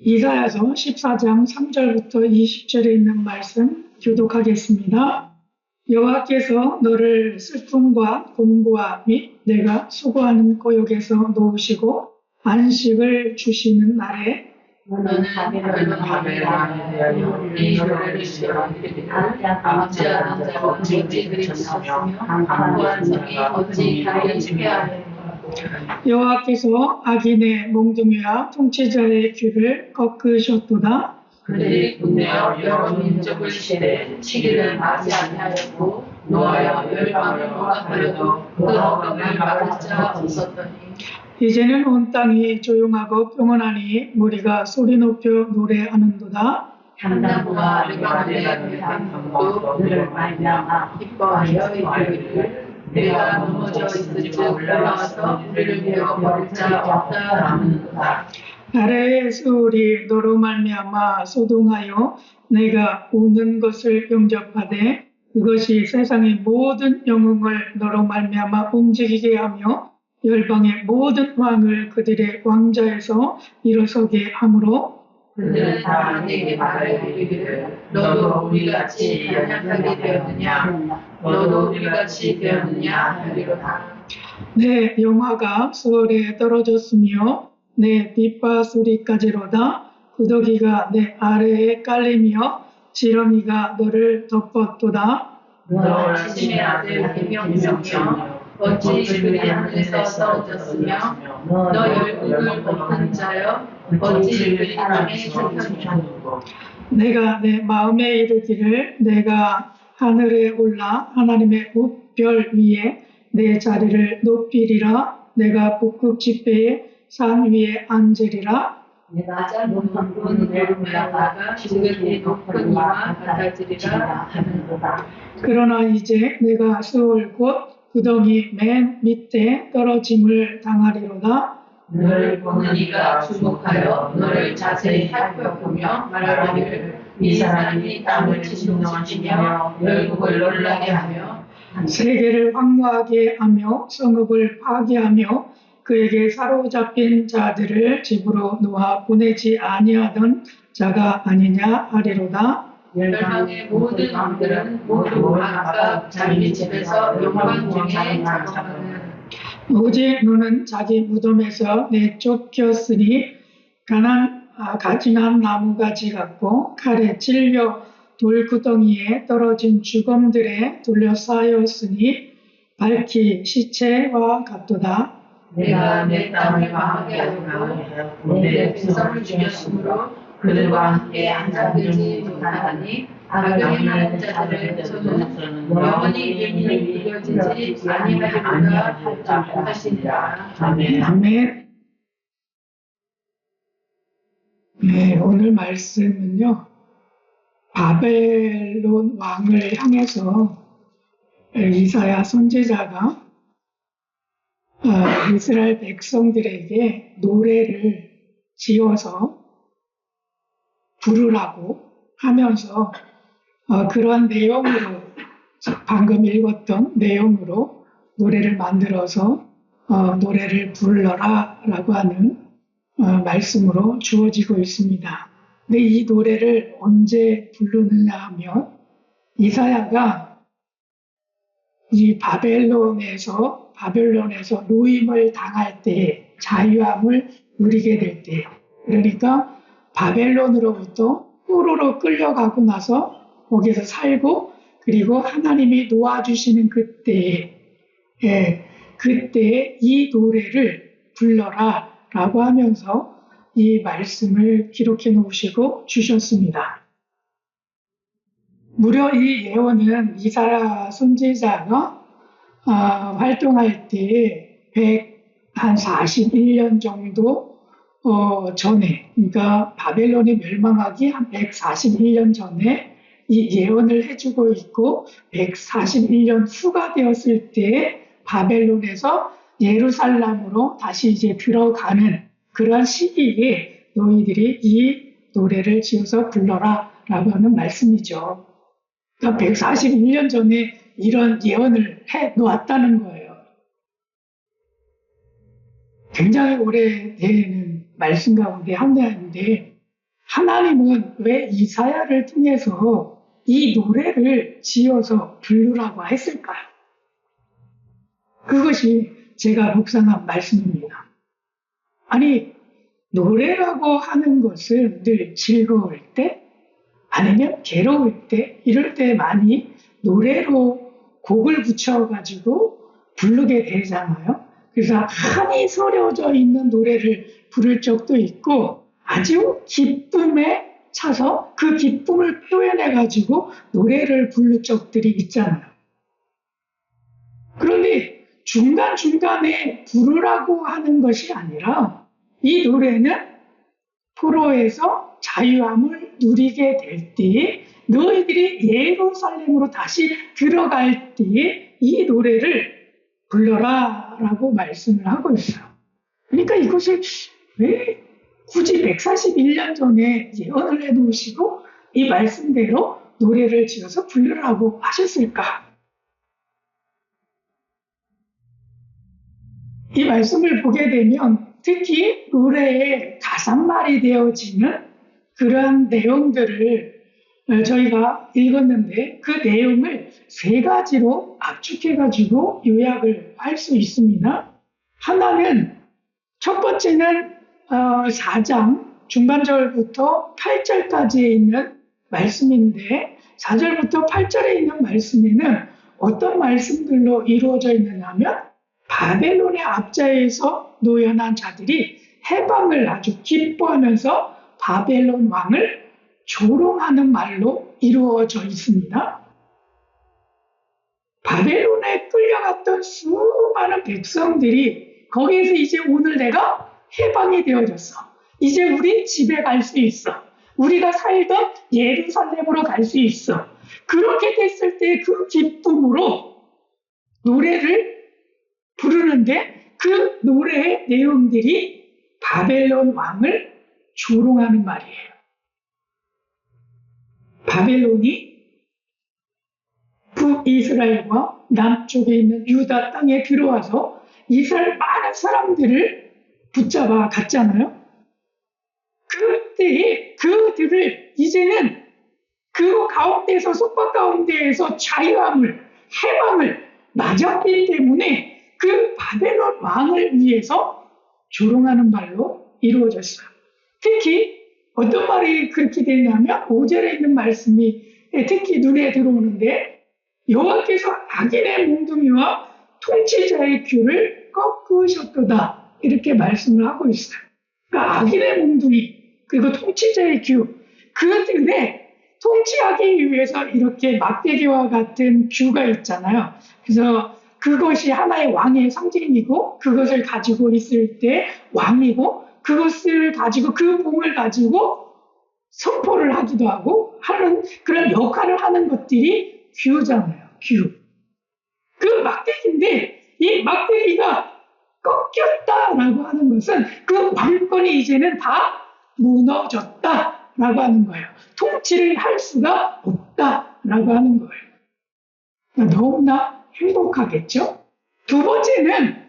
이사야서 14장 3절부터 20절에 있는 말씀 교독하겠습니다. 여호와께서 너를 슬픔과 공부와 및 내가 수고하는 고역에서 놓으시고 안식을 주시는 날에 너는 바벨론에 대하여 이 노래를 지어드리리라. 아버지 않은 자가 어찌 그리치셨으며 강구한 성이 어찌 가려지게 하느냐. 여호와께서 악인의 몽둥이와 통치자의 귀를 꺾으셨도다. 그들이 분내어 여러 민족을 치되 치기를 하지 아니하였고 노하여 열방을 억압하려도 그 억압을 막을 자 없었더니 이제는 온 땅이 조용하고 평온하니 무리가 소리 높여 노래하는도다. 담나무와 레바논의 감독도 그를 말미암아 기뻐하여 이르기를 내가 넘어져 있을즉 올라와서 우리를 베어버릴 자 없다 하는도다. 아래의 수울이 너로 말미암아 소동하여 내가 우는 것을 영접하되 그것이 세상의 모든 영웅을 너로 말미암아 움직이게 하며 열방의 모든 왕을 그들의 왕자에서 일어서게 하므로 그들은 다 내게 말하기를 너도 우리같이 연약하게 되었느냐 너도 우리같이 되었느냐 하리로다. 내 영화가 수월에 떨어졌으며 내 빗바수리까지로다. 구더기가 내 아래에 깔리며 지렁이가 너를 덮었도다. 너 아침의 아들 김영성이여 어찌 그리 하늘에서 떨어졌으며 너 열국을 덮은 자여 어찌 그리 땅에 살펴느냐. 내가 내 마음에 이르기를 내가 하늘에 올라 하나님의 우별 위에 내 자리를 높이리라. 내가 북극 지폐의 산 위에 앉으리라. 내가 짧은 문으로 올라가가 지극히 높은 이와 같아지리라 하는도다. 그러나 이제 내가 수월 곧 구덩이 맨 밑에 떨어짐을 당하리로다. 너를 보는 이가 주목하여 너를 자세히 살펴보며 말하기를 이 사람이 땅을 진동하시며 열국을 놀라게 하며 세계를 황무하게 하며 성읍을 파괴하며 그에게 사로잡힌 자들을 집으로 놓아 보내지 아니하던 자가 아니냐 하리로다. 열방의 모든 왕들은 모두 각각 자기 집에서 영광 중에 작업하는 오직 너는 자기 무덤에서 내쫓겼으니 가진한 나무가지 같고 칼에 찔려 돌구덩이에 떨어진 죽음들에 둘러싸였으니 밝히 시체와 같도다. 내가 내 땅을 망하게 하고 내 백성을 죽였으므로 그들과 함께 앉아들지 못하니 악행하는 자들을 저는 영원히 이겨지지 아니하리로다 하시니라. 아멘. 네, 오늘 말씀은요, 바벨론 왕을 향해서 이사야 선지자가 이스라엘 백성들에게 노래를 지어서 부르라고 하면서 그런 내용으로 방금 읽었던 내용으로 노래를 만들어서 노래를 불러라 라고 하는 말씀으로 주어지고 있습니다. 근데 이 노래를 언제 부르느냐 하면 이사야가 이 바벨론에서 노임을 당할 때 자유함을 누리게 될 때, 그러니까 바벨론으로부터 포로로 끌려가고 나서 거기서 살고 그리고 하나님이 놓아주시는 그때에 이 노래를 불러라 라고 하면서 이 말씀을 기록해 놓으시고 주셨습니다. 무려 이 예언은 이사야 선지자가 활동할 때 141년 정도 전에, 그러니까 바벨론이 멸망하기 한 141년 전에 이 예언을 해주고 있고 141년 후가 되었을 때 바벨론에서 예루살렘으로 다시 이제 들어가는 그런 시기에 너희들이 이 노래를 지어서 불러라 라고 하는 말씀이죠. 그러니까 141년 전에 이런 예언을 해 놓았다는 거예요. 굉장히 오래되는 말씀 가운데 하나인데 하나님은 왜 이사야를 통해서 이 노래를 지어서 부르라고 했을까요? 그것이 제가 묵상한 말씀입니다. 아니, 노래라고 하는 것은 늘 즐거울 때, 아니면 괴로울 때, 이럴 때 많이 노래로 곡을 붙여가지고 부르게 되잖아요. 그래서 한이 서려져 있는 노래를 부를 적도 있고, 아주 기쁨에 차서 그 기쁨을 표현해가지고 노래를 부를 적들이 있잖아요. 그런데 중간중간에 부르라고 하는 것이 아니라 이 노래는 포로에서 자유함을 누리게 될 때에 너희들이 예루살렘으로 다시 들어갈 때에 이 노래를 불러라 라고 말씀을 하고 있어요. 그러니까 이것을 왜 굳이 141년 전에 예언을 해놓으시고 이 말씀대로 노래를 지어서 부르라고 하셨을까? 이 말씀을 보게 되면 특히 노래의 가사말이 되어지는 그러한 내용들을 저희가 읽었는데 그 내용을 세 가지로 압축해가지고 요약을 할 수 있습니다. 하나는 첫 번째는 4장 중반절부터 8절까지에 있는 말씀인데 4절부터 8절에 있는 말씀에는 어떤 말씀들로 이루어져 있느냐 하면 바벨론의 압자에서 노연한 자들이 해방을 아주 기뻐하면서 바벨론 왕을 조롱하는 말로 이루어져 있습니다. 바벨론에 끌려갔던 수많은 백성들이 거기에서 이제 오늘 내가 해방이 되어졌어. 이제 우리 집에 갈 수 있어. 우리가 살던 예루살렘으로 갈 수 있어. 그렇게 됐을 때 그 기쁨으로 노래를 부르는데 그 노래의 내용들이 바벨론 왕을 조롱하는 말이에요. 바벨론이 북이스라엘과 남쪽에 있는 유다 땅에 들어와서 이스라엘 많은 사람들을 붙잡아 갔잖아요. 그때에 그들을 이제는 그 가운데서 속박 가운데에서 자유함을 해방을 맞았기 때문에 그 바벨론 왕을 위해서 조롱하는 말로 이루어졌어요. 특히 어떤 말이 그렇게 되냐면 5절에 있는 말씀이 특히 눈에 들어오는데 여호와께서 악인의 몽둥이와 통치자의 귀를 꺾으셨도다 이렇게 말씀을 하고 있어요. 그러니까 악인의 몽둥이 그리고 통치자의 귀 그들의 통치하기 위해서 이렇게 막대기와 같은 규가 있잖아요. 그래서 그것이 하나의 왕의 상징이고 그것을 가지고 있을 때 왕이고 그것을 가지고 그 봉을 가지고 선포를 하기도 하고 하는 그런 역할을 하는 것들이 규잖아요. 규. 그 막대기인데 이 막대기가 꺾였다라고 하는 것은 그 왕권이 이제는 다 무너졌다라고 하는 거예요. 통치를 할 수가 없다라고 하는 거예요. 그러니까 너무나 행복하겠죠? 두 번째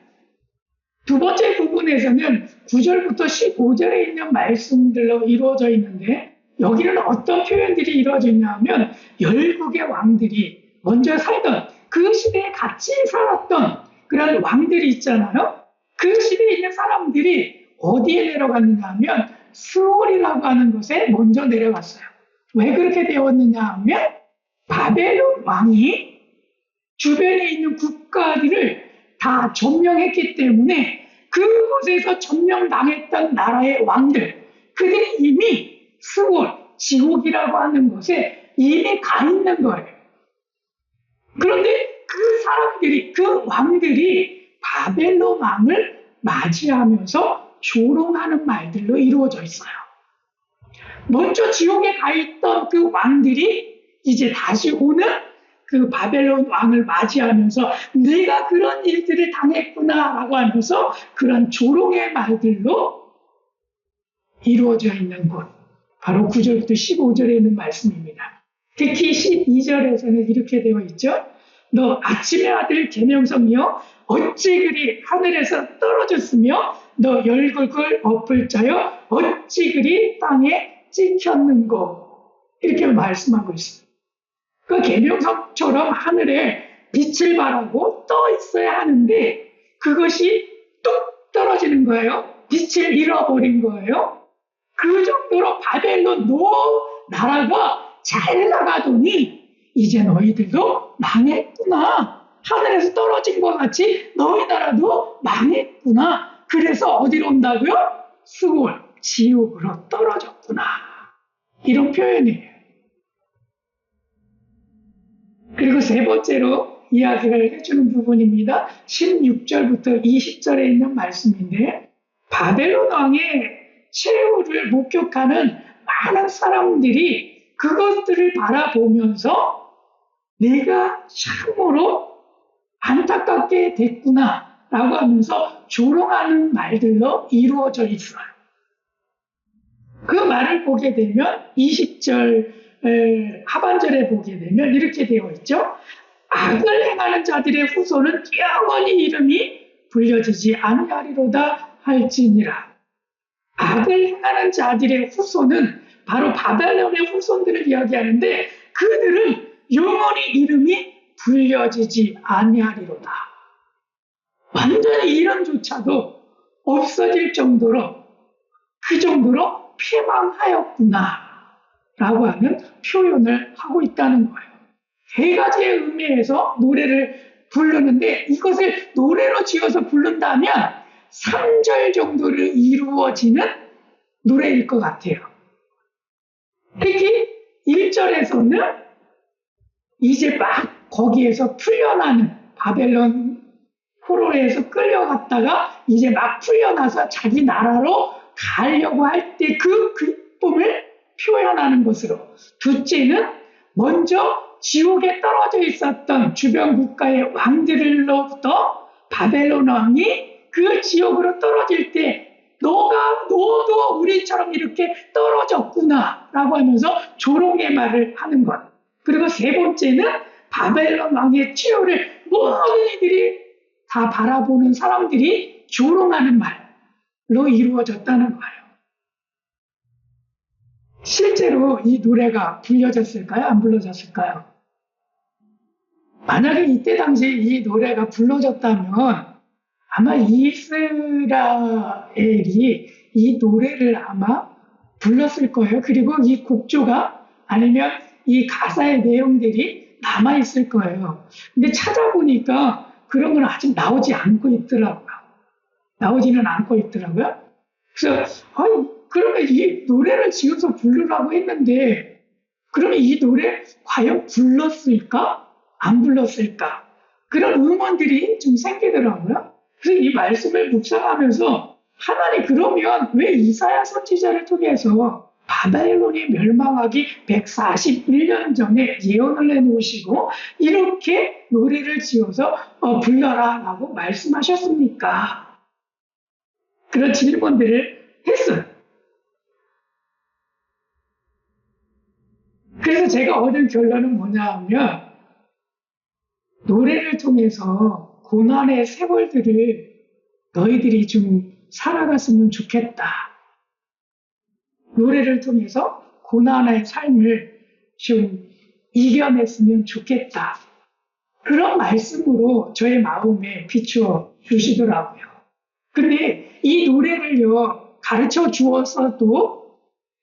부분에서는 9절부터 15절에 있는 말씀들로 이루어져 있는데 여기는 어떤 표현들이 이루어지냐면 열국의 왕들이 먼저 살던 그 시대에 같이 살았던 그런 왕들이 있잖아요. 그 시대에 있는 사람들이 어디에 내려갔느냐 하면 스올이라고 하는 곳에 먼저 내려갔어요. 왜 그렇게 되었느냐 하면 바벨론 왕이 주변에 있는 국가들을 다 점령했기 때문에 그곳에서 점령당했던 나라의 왕들 그들이 이미 스올, 지옥이라고 하는 곳에 이미 가 있는 거예요. 그런데 그 사람들이 그 왕들이 바벨론 왕을 맞이하면서 조롱하는 말들로 이루어져 있어요. 먼저 지옥에 가 있던 그 왕들이 이제 다시 오는 그 바벨론 왕을 맞이하면서 내가 그런 일들을 당했구나라고 하면서 그런 조롱의 말들로 이루어져 있는 곳. 바로 9절부터 15절에 있는 말씀입니다. 특히 12절에서는 이렇게 되어 있죠. 너 아침의 아들 계명성이여 어찌 그리 하늘에서 떨어졌으며 너 열국을 엎을 자여 어찌 그리 땅에 찍혔는고 이렇게 말씀하고 있습니다. 그 계명성처럼 하늘에 빛을 발하고 떠 있어야 하는데 그것이 뚝 떨어지는 거예요. 빛을 잃어버린 거예요. 그 정도로 바벨론 나라가 잘 나가더니 이제 너희들도 망했구나. 하늘에서 떨어진 것 같이 너희 나라도 망했구나. 그래서 어디로 온다고요? 수월, 지옥으로 떨어졌구나. 이런 표현이에요. 그리고 세 번째로 이야기를 해주는 부분입니다. 16절부터 20절에 있는 말씀인데 바벨론 왕의 최후를 목격하는 많은 사람들이 그것들을 바라보면서 내가 참으로 안타깝게 됐구나 라고 하면서 조롱하는 말들로 이루어져 있어요. 그 말을 보게 되면 20절 하반절에 보게 되면 이렇게 되어 있죠. 악을 행하는 자들의 후손은 영원히 이름이 불려지지 아니하리로다 할지니라. 악을 행하는 자들의 후손은 바로 바벨론의 후손들을 이야기하는데 그들은 영원히 이름이 불려지지 아니하리로다. 완전히 이름조차도 없어질 정도로 그 정도로 패망하였구나 라고 하는 표현을 하고 있다는 거예요. 세 가지의 의미에서 노래를 부르는데 이것을 노래로 지어서 부른다면 3절 정도를 이루어지는 노래일 것 같아요. 특히 1절에서는 이제 막 거기에서 풀려나는 바벨론 포로에서 끌려갔다가 이제 막 풀려나서 자기 나라로 가려고 할 때 그 기쁨을 표현하는 것으로, 둘째는 먼저 지옥에 떨어져 있었던 주변 국가의 왕들로부터 바벨론 왕이 그 지옥으로 떨어질 때 너도 우리처럼 이렇게 떨어졌구나 라고 하면서 조롱의 말을 하는 것. 그리고 세 번째는 바벨론 왕의 치료를 모든 이들이 다 바라보는 사람들이 조롱하는 말로 이루어졌다는 거예요. 실제로 이 노래가 불려졌을까요? 안 불려졌을까요? 만약에 이때 당시에 이 노래가 불려졌다면 아마 이스라엘이 이 노래를 아마 불렀을 거예요. 그리고 이 곡조가 아니면 이 가사의 내용들이 남아있을 거예요. 근데 찾아보니까 그런 건 아직 나오지 않고 있더라고요. 나오지는 않고 있더라고요. 그래서 그러면 이 노래를 지어서 부르라고 했는데 그러면 이 노래 과연 불렀을까? 안 불렀을까? 그런 의문들이 좀 생기더라고요. 그래서 이 말씀을 묵상하면서 하나님 그러면 왜 이사야 선지자를 통해서 바벨론이 멸망하기 141년 전에 예언을 해놓으시고 이렇게 노래를 지어서 불러라 라고 말씀하셨습니까? 그런 질문들을 했어요. 그래서 제가 얻은 결론은 뭐냐 하면 노래를 통해서 고난의 세월들을 너희들이 좀 살아갔으면 좋겠다. 노래를 통해서 고난의 삶을 좀 이겨냈으면 좋겠다. 그런 말씀으로 저의 마음에 비추어 주시더라고요. 근데 이 노래를요, 가르쳐 주었어도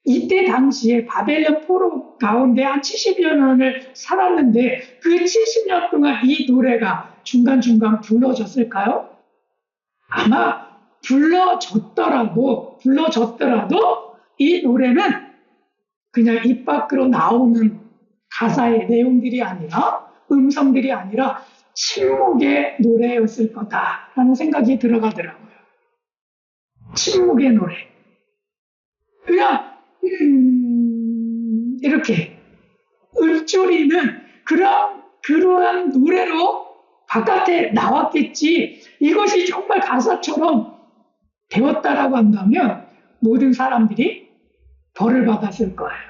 이때 당시에 바벨론 포로 가운데 한 70여 년을 살았는데 그 70년 동안 이 노래가 중간중간 불러졌을까요? 아마 불러졌더라도 이 노래는 그냥 입 밖으로 나오는 가사의 내용들이 아니라 음성들이 아니라 침묵의 노래였을 거다라는 생각이 들어가더라고요. 침묵의 노래. 그냥 이렇게 읊조리는 그러한 노래로 바깥에 나왔겠지. 이것이 정말 가사처럼 되었다라고 한다면 모든 사람들이 벌을 받았을 거예요.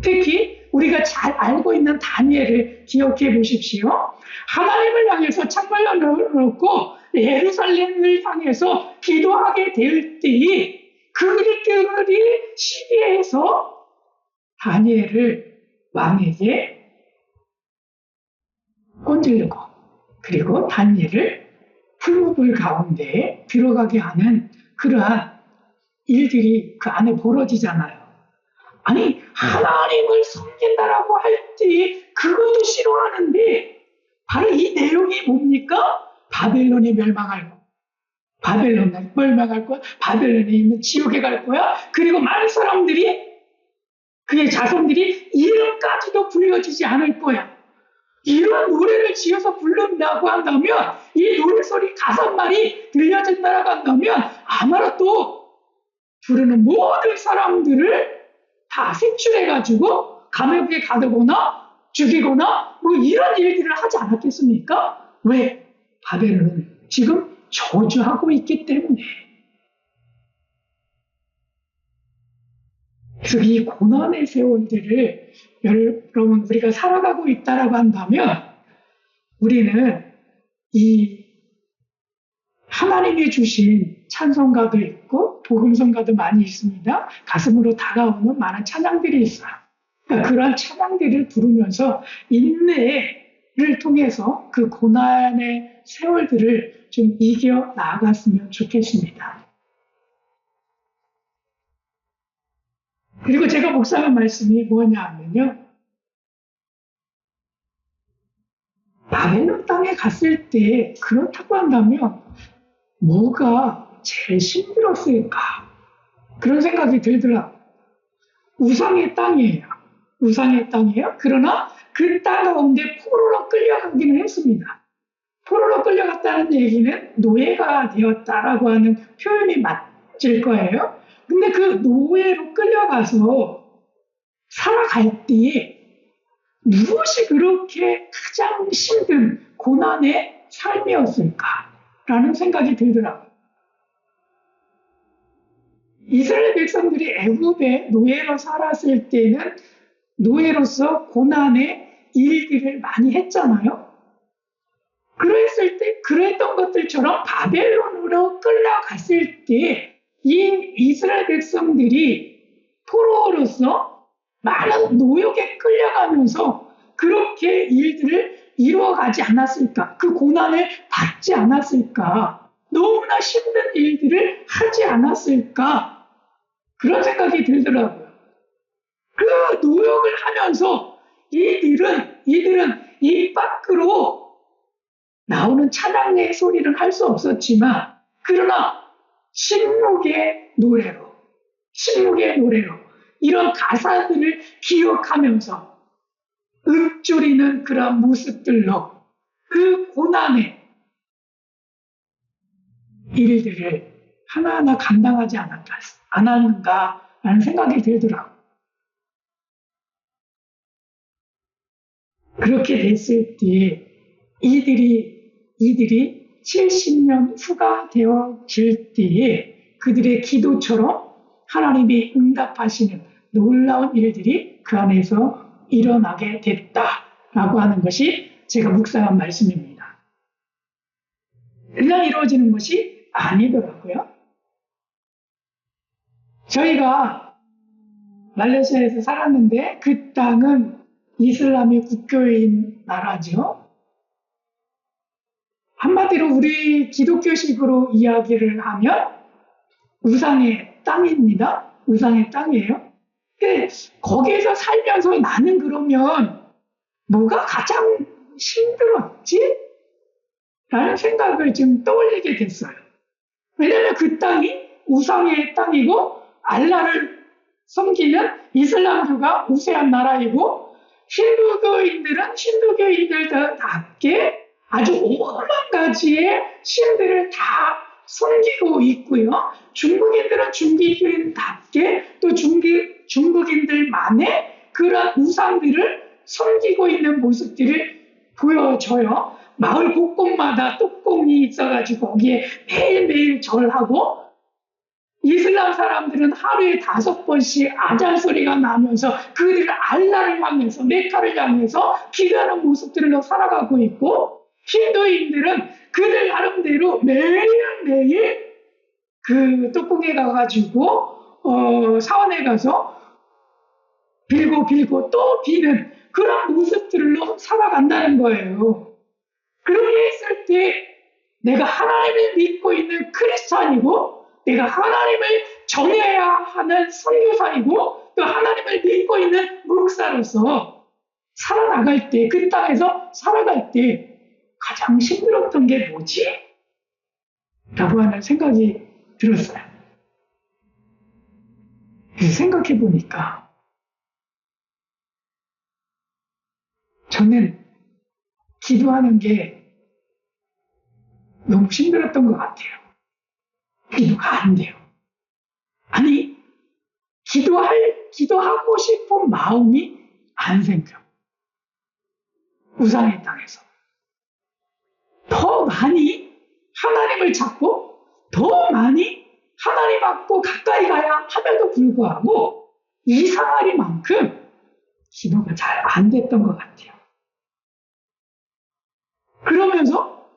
특히 우리가 잘 알고 있는 다니엘을 기억해 보십시오. 하나님을 향해서 창문을 열어놓고 예루살렘을 향해서 기도하게 될 때에 그들이 시기에서 다니엘을 왕에게 꼰질르고 그리고 다니엘을 풀무불 가운데에 들어가게 하는 그러한 일들이 그 안에 벌어지잖아요. 아니 하나님을 섬긴다라고 할 때 그것도 싫어하는데 바로 이 내용이 뭡니까? 바벨론이 멸망할 거야. 바벨론이 멸망할 거야. 바벨론에 있는 지옥에 갈 거야. 그리고 많은 사람들이 그의 자손들이 이름까지도 불려지지 않을 거야. 이런 노래를 지어서 부른다고 한다면 이 노래소리 가사말이 들려진다고 한다면 아마도 부르는 모든 사람들을 다 색출해가지고 감옥에 가두거나 죽이거나 뭐 이런 일들을 하지 않았겠습니까? 왜? 바벨론을 지금 저주하고 있기 때문에. 그래서 이 고난의 세월들을 여러분 우리가 살아가고 있다라고 한다면 우리는 이 하나님이 주신 찬송가도 있고 복음성가도 많이 있습니다. 가슴으로 다가오는 많은 찬양들이 있어요. 그러니까 그런 찬양들을 부르면서 인내를 통해서 그 고난의 세월들을 좀 이겨 나아갔으면 좋겠습니다. 그리고 제가 묵상한 말씀이 뭐냐 하면요. 바벨론 땅에 갔을 때 그렇다고 한다면 뭐가 제일 힘들었을까? 그런 생각이 들더라고요. 우상의 땅이에요. 우상의 땅이에요. 그러나 그 땅 가운데 포로로 끌려가기는 했습니다. 포로로 끌려갔다는 얘기는 노예가 되었다라고 하는 표현이 맞을 거예요. 근데 그 노예로 끌려가서 살아갈 때 무엇이 그렇게 가장 힘든 고난의 삶이었을까라는 생각이 들더라고요. 이스라엘 백성들이 애굽에 노예로 살았을 때는 노예로서 고난의 일들을 많이 했잖아요. 그랬던 것들처럼 바벨론으로 끌려갔을 때 이 이스라엘 백성들이 포로로서 많은 노역에 끌려가면서 그렇게 일들을 이루어가지 않았을까? 그 고난을 받지 않았을까? 너무나 힘든 일들을 하지 않았을까? 그런 생각이 들더라고요. 그 노역을 하면서 이들은 입 밖으로 나오는 찬양의 소리를 할 수 없었지만 그러나 신목의 노래로 이런 가사들을 기억하면서 읊조리는 그런 모습들로 그 고난의 일들을 하나하나 감당하지 않았는가라는 생각이 들더라고요. 그렇게 됐을 때 이들이 70년 후가 되어질 때에 그들의 기도처럼 하나님이 응답하시는 놀라운 일들이 그 안에서 일어나게 됐다라고 하는 것이 제가 묵상한 말씀입니다. 그냥 이루어지는 것이 아니더라고요. 저희가 말레이시아에서 살았는데 그 땅은 이슬람이 국교인 나라죠. 한마디로 우리 기독교식으로 이야기를 하면 우상의 땅입니다. 우상의 땅이에요. 근데 거기에서 살면서 나는 그러면 뭐가 가장 힘들었지? 라는 생각을 좀 떠올리게 됐어요. 왜냐하면 그 땅이 우상의 땅이고 알라를 섬기는 이슬람교가 우세한 나라이고 힌두교인들은 힌두교인들답게 아주 오만 가지의 신들을 다 섬기고 있고요. 중국인들은 중국인답게 또 중국인들만의 그런 우상들을 섬기고 있는 모습들을 보여줘요. 마을 곳곳마다 뚜껑이 있어가지고 거기에 매일매일 절하고 이슬람 사람들은 하루에 5번씩 아잔 소리가 나면서 그들을 알라를 향해서 메카를 향해서 기도하는 모습들로 살아가고 있고 힌두인들은 그들 나름대로 매일매일 그 뚜껑에 가가지고 사원에 가서 빌고 또 비는 그런 모습들로 살아간다는 거예요. 그렇게 했을 때 내가 하나님을 믿고 있는 크리스찬이고 내가 하나님을 전해야 하는 선교사이고 또 하나님을 믿고 있는 목사로서 살아나갈 때, 그 땅에서 살아갈 때 가장 힘들었던 게 뭐지? 라고 하는 생각이 들었어요. 그래서 생각해 보니까 저는 기도하는 게 너무 힘들었던 것 같아요. 기도가 안 돼요. 아니, 기도하고 싶은 마음이 안 생겨. 우상의 땅에서. 더 많이 하나님을 찾고, 더 많이 하나님 앞고 가까이 가야 함에도 불구하고, 이상하리만큼 기도가 잘 안 됐던 것 같아요. 그러면서,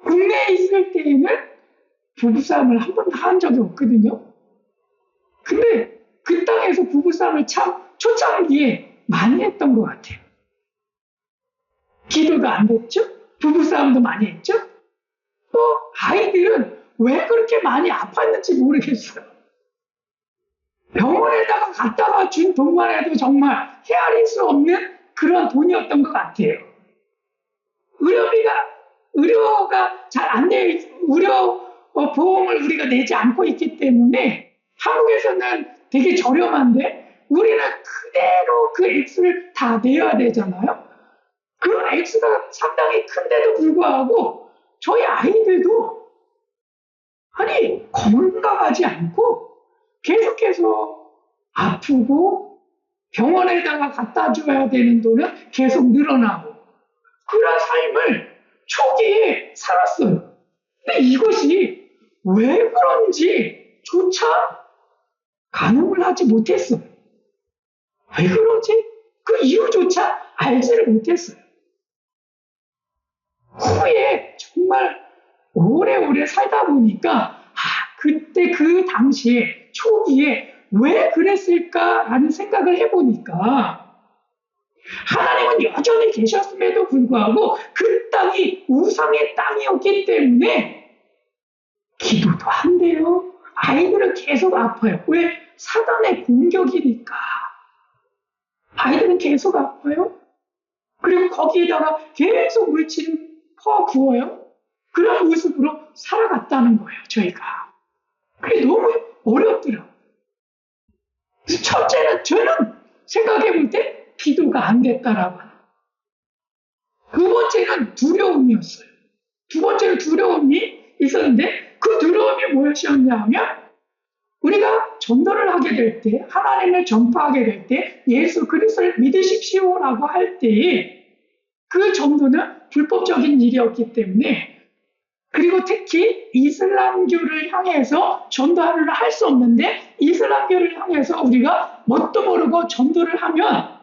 국내에 있을 때에는 부부싸움을 한 번도 한 적이 없거든요. 근데 그 땅에서 부부싸움을 참 초창기에 많이 했던 것 같아요. 기도도 안 됐죠? 부부싸움도 많이 했죠? 또 아이들은 왜 그렇게 많이 아팠는지 모르겠어요. 병원에다가 갖다가 준 돈만 해도 정말 헤아릴 수 없는 그런 돈이었던 것 같아요. 의료가 잘 안 돼, 보험을 우리가 내지 않고 있기 때문에 한국에서는 되게 저렴한데 우리는 그대로 그 액수를 다 내야 되잖아요. 그런 액수가 상당히 큰데도 불구하고 저희 아이들도 아니 건강하지 않고 계속해서 아프고 병원에다가 갖다 줘야 되는 돈은 계속 늘어나고 그런 삶을 초기에 살았어요. 근데 이것이 왜 그런지 조차 가늠을 하지 못했어요. 왜 그러지? 그 이유조차 알지를 못했어요. 후에 정말 오래오래 살다 보니까 그때 그 당시에 초기에 왜 그랬을까라는 생각을 해보니까 하나님은 여전히 계셨음에도 불구하고 그 땅이 우상의 땅이었기 때문에 기도도 안 돼요. 아이들은 계속 아파요. 왜? 사단의 공격이니까. 아이들은 계속 아파요. 그리고 거기에다가 계속 물질 퍼부어요. 그런 모습으로 살아갔다는 거예요, 저희가. 그게 너무 어렵더라고요. 첫째는 저는 생각해 볼 때 기도가 안 됐다라고 하는. 두 번째는 두려움이었어요. 두 번째는 두려움이 있었는데 그 두려움이 무엇이었냐 하면 우리가 전도를 하게 될 때, 하나님을 전파하게 될 때, 예수 그리스도를 믿으십시오라고 할 때에 그 전도는 불법적인 일이었기 때문에 그리고 특히 이슬람교를 향해서 전도를 할 수 없는데 이슬람교를 향해서 우리가 뭣도 모르고 전도를 하면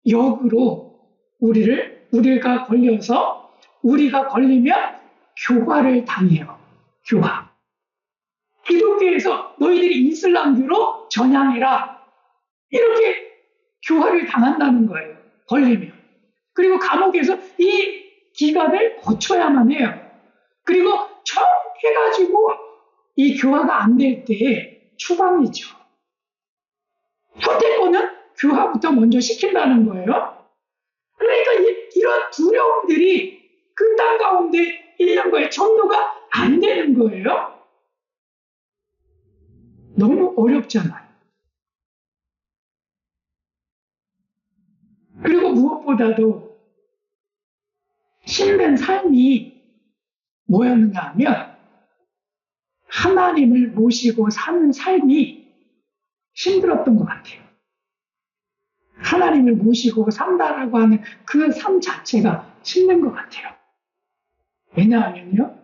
역으로 우리가 걸려서 우리가 걸리면 교화를 당해요. 교화. 기독교에서 너희들이 이슬람교로 전향해라. 이렇게 교화를 당한다는 거예요. 걸리면. 그리고 감옥에서 이 기간을 거쳐야만 해요. 그리고 처음 해가지고 이 교화가 안 될 때 추방이죠. 현대권은 교화부터 먼저 시킨다는 거예요. 그러니까 이런 두려움들이 그 땅 가운데 있는 거예요. 전도가 안 되는 거예요. 너무 어렵잖아요. 그리고 무엇보다도 힘든 삶이 뭐였는가 하면 하나님을 모시고 사는 삶이 힘들었던 것 같아요. 하나님을 모시고 산다라고 하는 그 삶 자체가 힘든 것 같아요. 왜냐하면요.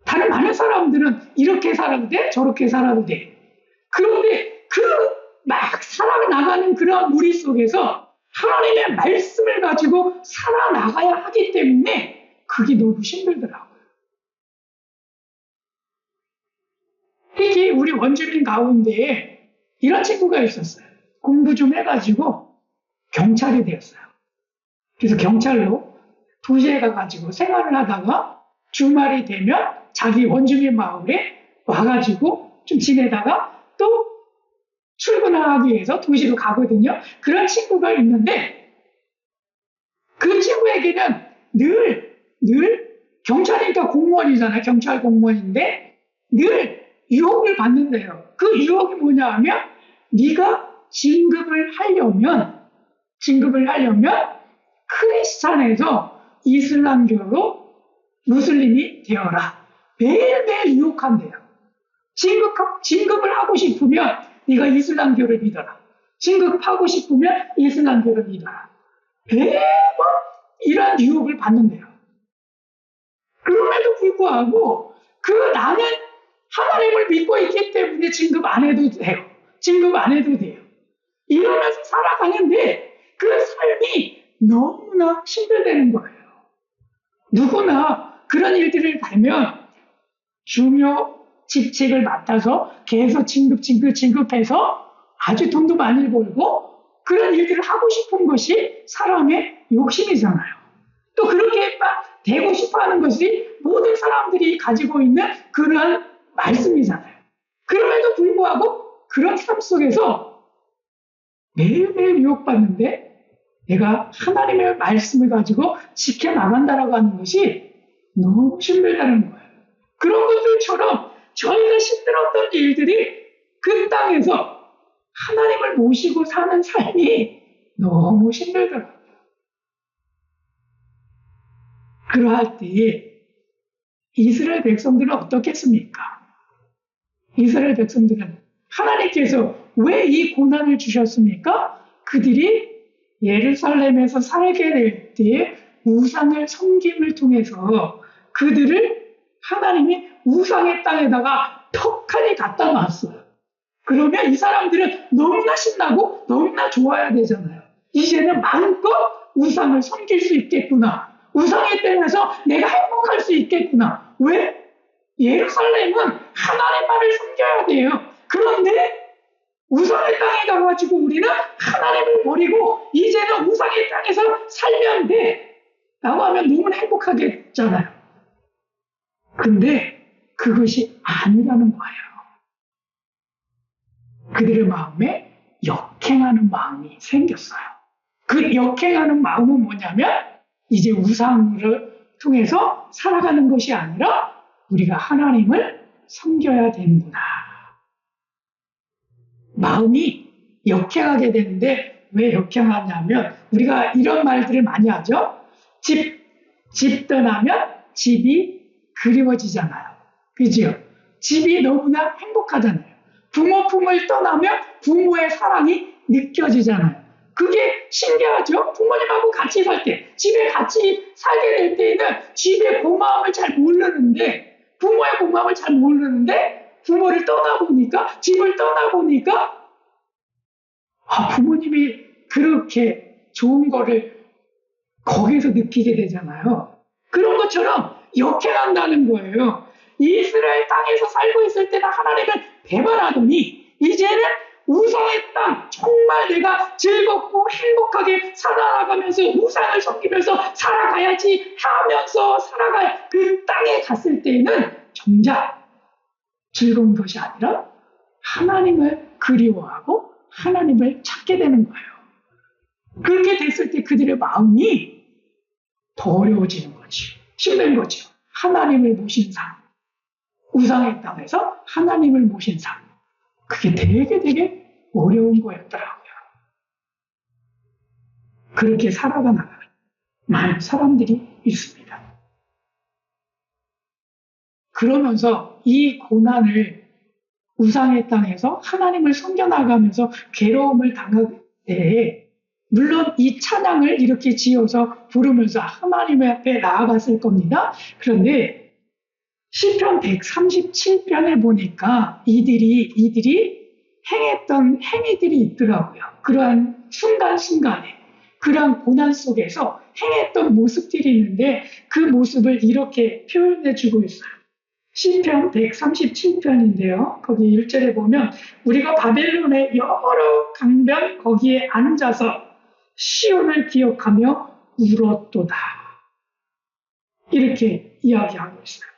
다른 많은 사람들은 이렇게 살아도 돼, 저렇게 살아도 돼. 그런데 막 살아나가는 그런 무리 속에서 하나님의 말씀을 가지고 살아나가야 하기 때문에 그게 너무 힘들더라고요. 특히 우리 원주민 가운데 이런 친구가 있었어요. 공부 좀 해가지고 경찰이 되었어요. 그래서 경찰로 도시에 가가지고 생활을 하다가 주말이 되면 자기 원주민 마을에 와가지고 좀 지내다가 또 출근하기 위해서 도시로 가거든요. 그런 친구가 있는데 그 친구에게는 늘 경찰이니까 공무원이잖아요. 경찰 공무원인데 늘 유혹을 받는데요. 그 유혹이 뭐냐 하면 네가 진급을 하려면 크리스찬에서 이슬람교로 무슬림이 되어라. 매일매일 유혹한대요. 진급을 하고 싶으면 네가 이슬람교를 믿어라. 진급하고 싶으면 이슬람교를 믿어라. 매번 이런 유혹을 받는데요. 그럼에도 불구하고 나는 하나님을 믿고 있기 때문에 진급 안 해도 돼요. 이러면서 살아가는데 그 삶이 너무나 힘들다는 거예요. 누구나 그런 일들을 가면 중요 직책을 맡아서 계속 진급해서 아주 돈도 많이 벌고 그런 일들을 하고 싶은 것이 사람의 욕심이잖아요. 또 그렇게 되고 싶어 하는 것이 모든 사람들이 가지고 있는 그러한 말씀이잖아요. 그럼에도 불구하고 그런 삶 속에서 매일매일 유혹받는데 내가 하나님의 말씀을 가지고 지켜나간다라고 하는 것이 너무 힘들다는 거예요. 그런 것들처럼 저희가 힘들었던 일들이 그 땅에서 하나님을 모시고 사는 삶이 너무 힘들더라고요. 그러할 때 이스라엘 백성들은 어떻겠습니까? 이스라엘 백성들은 하나님께서 왜 이 고난을 주셨습니까? 그들이 예루살렘에서 살게 될 때 우상을 섬김을 통해서 그들을 하나님이 우상의 땅에다가 턱하니 갖다 놨어요. 그러면 이 사람들은 너무나 신나고 너무나 좋아야 되잖아요. 이제는 마음껏 우상을 섬길 수 있겠구나. 우상의 땅에서 내가 행복할 수 있겠구나. 왜? 예루살렘은 하나님만을 섬겨야 돼요. 그런데 우상의 땅에 가가지고 우리는 하나님을 버리고 이제는 우상의 땅에서 살면 돼. 라고 하면 너무 행복하겠잖아요. 근데 그것이 아니라는 거예요. 그들의 마음에 역행하는 마음이 생겼어요. 그 역행하는 마음은 뭐냐면 이제 우상을 통해서 살아가는 것이 아니라 우리가 하나님을 섬겨야 되는구나. 마음이 역행하게 되는데 왜 역행하냐면 우리가 이런 말들을 많이 하죠. 집 떠나면 집이 그리워지잖아요. 그죠? 집이 너무나 행복하잖아요. 부모 품을 떠나면 부모의 사랑이 느껴지잖아요. 그게 신기하죠? 부모님하고 같이 살 때, 집에 같이 살게 될 때에는 집의 고마움을 잘 모르는데, 부모의 고마움을 잘 모르는데, 부모를 떠나보니까, 집을 떠나보니까, 부모님이 그렇게 좋은 거를 거기서 느끼게 되잖아요. 그런 것처럼 역행한다는 거예요. 이스라엘 땅에서 살고 있을 때는 하나님을 배반하더니 이제는 우상의 땅, 정말 내가 즐겁고 행복하게 살아가면서 우상을 섬기면서 살아가야지 하면서 살아갈 그 땅에 갔을 때는 정작 즐거운 것이 아니라 하나님을 그리워하고 하나님을 찾게 되는 거예요. 그렇게 됐을 때 그들의 마음이 더 어려워지는 거지. 힘든 거죠. 하나님을 모신 삶. 우상의 땅에서 하나님을 모신 삶. 그게 되게 어려운 거였더라고요. 그렇게 살아가 나가는 많은 사람들이 있습니다. 그러면서 이 고난을 우상의 땅에서 하나님을 섬겨나가면서 괴로움을 당할 때 물론 이 찬양을 이렇게 지어서 부르면서 하나님 앞에 나아갔을 겁니다. 그런데 시편 137편을 보니까 이들이 행했던 행위들이 있더라고요. 그러한 순간순간에 그러한 고난 속에서 행했던 모습들이 있는데 그 모습을 이렇게 표현해 주고 있어요. 시편 137편인데요. 거기 1절에 보면 우리가 바벨론의 여러 강변 거기에 앉아서 시온을 기억하며 울었도다. 이렇게 이야기하고 있어요.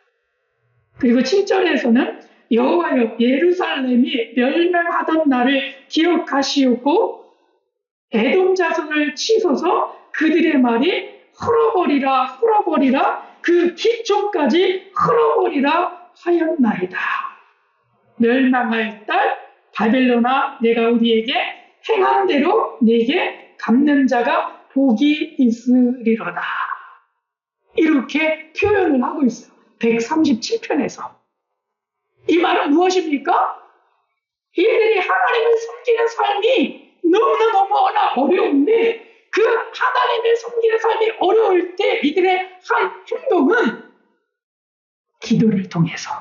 그리고 7절에서는 여호와여 예루살렘이 멸망하던 날을 기억하시오고 에돔 자손을 치소서 그들의 말이 헐어버리라 그 기초까지 헐어버리라 하였나이다. 멸망할 딸 바벨론아 내가 우리에게 행한 대로 네게 갚는 자가 복이 있으리로다. 이렇게 표현을 하고 있어요. 137편에서. 이 말은 무엇입니까? 이들이 하나님을 섬기는 삶이 너무너무 어려운데 그 하나님을 섬기는 삶이 어려울 때 이들의 한 행동은 기도를 통해서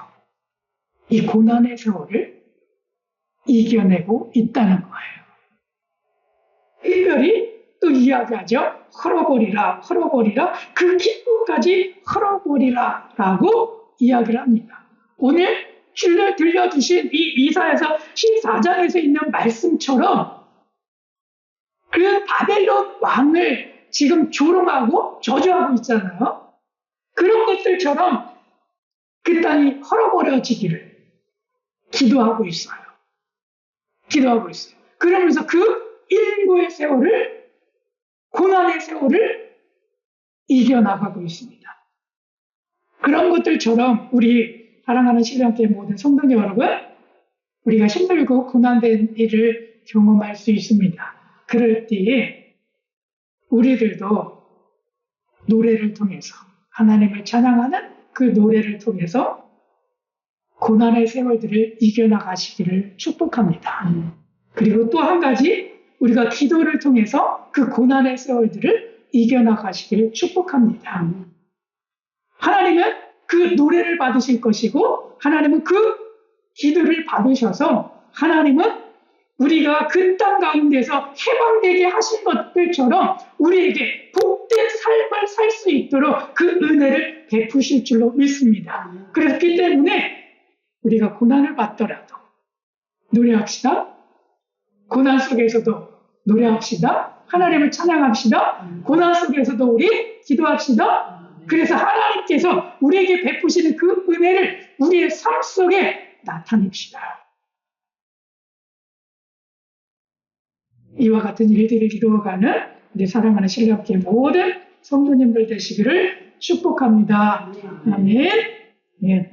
이 고난의 세월을 이겨내고 있다는 거예요. 특별히 또 이야기하죠. 헐어버리라 그 기쁨까지 헐어버리라 라고 이야기를 합니다. 오늘 들려주신 이 이사야서 14장에서 있는 말씀처럼 그 바벨론 왕을 지금 조롱하고 저주하고 있잖아요. 그런 것들처럼 그 땅이 헐어버려지기를 기도하고 있어요. 그러면서 그 인고의 세월을, 고난의 세월을 이겨나가고 있습니다. 그런 것들처럼 우리 사랑하는 신령교회 모든 성도 여러분, 우리가 힘들고 고난된 일을 경험할 수 있습니다. 그럴 때에 우리들도 노래를 통해서 하나님을 찬양하는 그 노래를 통해서 고난의 세월들을 이겨나가시기를 축복합니다. 그리고 또 한 가지 우리가 기도를 통해서 그 고난의 세월들을 이겨나가시기를 축복합니다. 하나님은 그 노래를 받으실 것이고 하나님은 그 기도를 받으셔서 하나님은 우리가 그 땅 가운데서 해방되게 하신 것들처럼 우리에게 복된 삶을 살 수 있도록 그 은혜를 베푸실 줄로 믿습니다. 그렇기 때문에 우리가 고난을 받더라도 노래합시다. 고난 속에서도 노래합시다. 하나님을 찬양합시다. 고난 속에서도 우리 기도합시다. 그래서 하나님께서 우리에게 베푸시는 그 은혜를 우리의 삶 속에 나타냅시다. 이와 같은 일들을 이루어가는 우리 사랑하는 신령교회 모든 성도님들 되시기를 축복합니다. 아멘. 예.